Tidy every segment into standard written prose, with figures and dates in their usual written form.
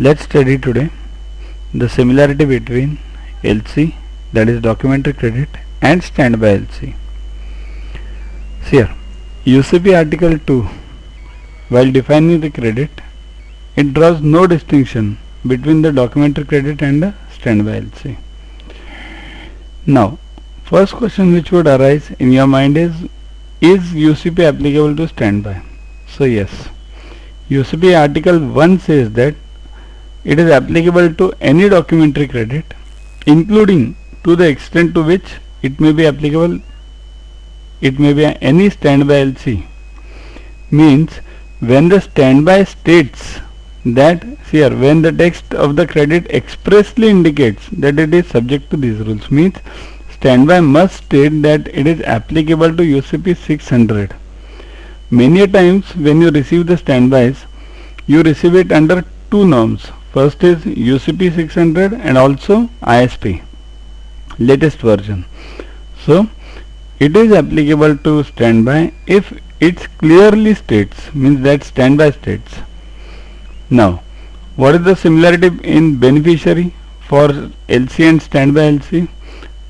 Let's study today the similarity between LC, that is documentary credit, and standby LC. See here, UCP Article 2, while defining the credit, it draws no distinction between the documentary credit and the standby LC. Now, first question which would arise in your mind is UCP applicable to standby? So yes, UCP Article 1 says that it is applicable to any documentary credit, including to the extent to which it may be applicable, it may be any standby LC. Means when the standby states that, see here, when the text of the credit expressly indicates that it is subject to these rules, means standby must state that it is applicable to UCP 600. Many a times when you receive the standbys, you receive it under two norms. First is UCP 600 and also ISP, latest version. So it is applicable to standby if it clearly states, means that standby states. Now, what is the similarity in beneficiary for LC and standby LC?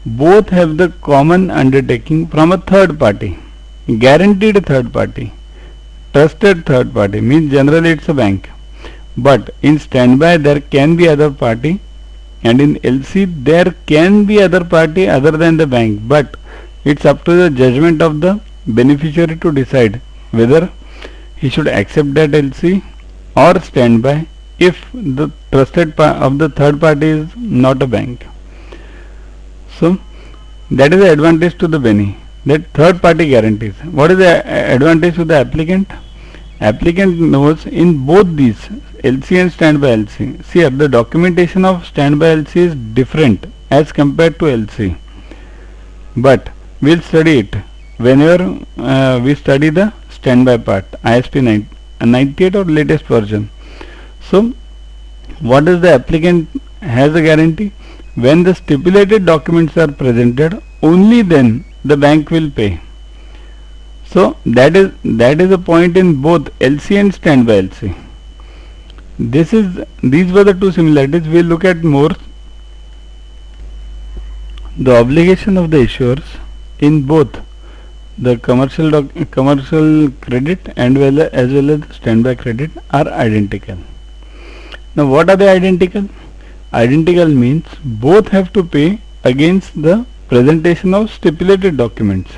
Both have the common undertaking from a third party, guaranteed third party, trusted third party, means generally it's a bank. But in standby there can be other party, and in LC there can be other party other than the bank, but it's up to the judgment of the beneficiary to decide whether he should accept that LC or standby if the trusted of the third party is not a bank. So that is the advantage to the bene, that third party guarantees. What is the advantage to the applicant? Applicant knows in both these LC and standby LC. See here, the documentation of standby LC is different as compared to LC, but we'll study it whenever we study the standby part, ISP 98 or latest version. So what does the applicant has a guarantee? When the stipulated documents are presented, only then the bank will pay. So that is a point in both LC and standby LC. These were the two similarities. We'll look at more the obligation of the issuers in both the commercial credit and as well as standby credit are identical. Now what are they identical? Identical means both have to pay against the presentation of stipulated documents.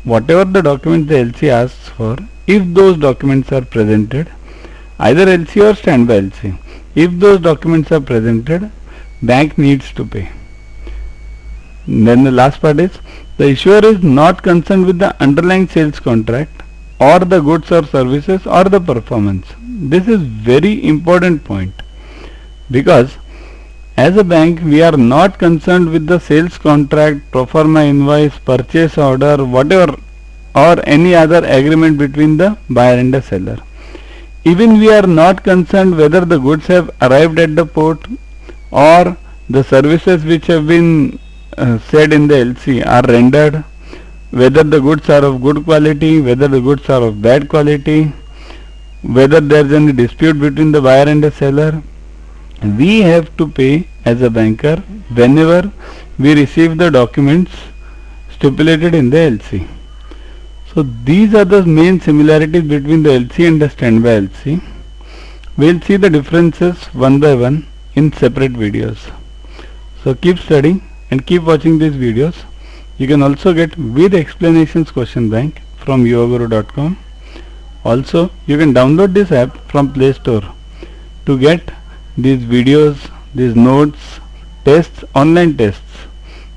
Whatever the documents the LC asks for, if those documents are presented, either LC or standby LC, if those documents are presented, bank needs to pay. Then the last part is the issuer is not concerned with the underlying sales contract or the goods or services or the performance. This is very important point, because as a bank we are not concerned with the sales contract, pro forma invoice, purchase order, whatever, or any other agreement between the buyer and the seller. Even we are not concerned whether the goods have arrived at the port or the services which have been said in the LC are rendered, whether the goods are of good quality, whether the goods are of bad quality, whether there is any dispute between the buyer and the seller. We have to pay as a banker whenever we receive the documents stipulated in the LC. So these are the main similarities between the LC and the standby LC. We'll see the differences one by one in separate videos. So keep studying and keep watching these videos. You can also get with explanations question bank from yuvaguru.com. Also you can download this app from Play Store to get these videos, these notes, tests, online tests,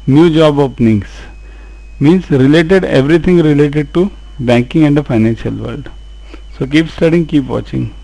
new job openings, means everything related to banking and the financial world. So keep studying, keep watching.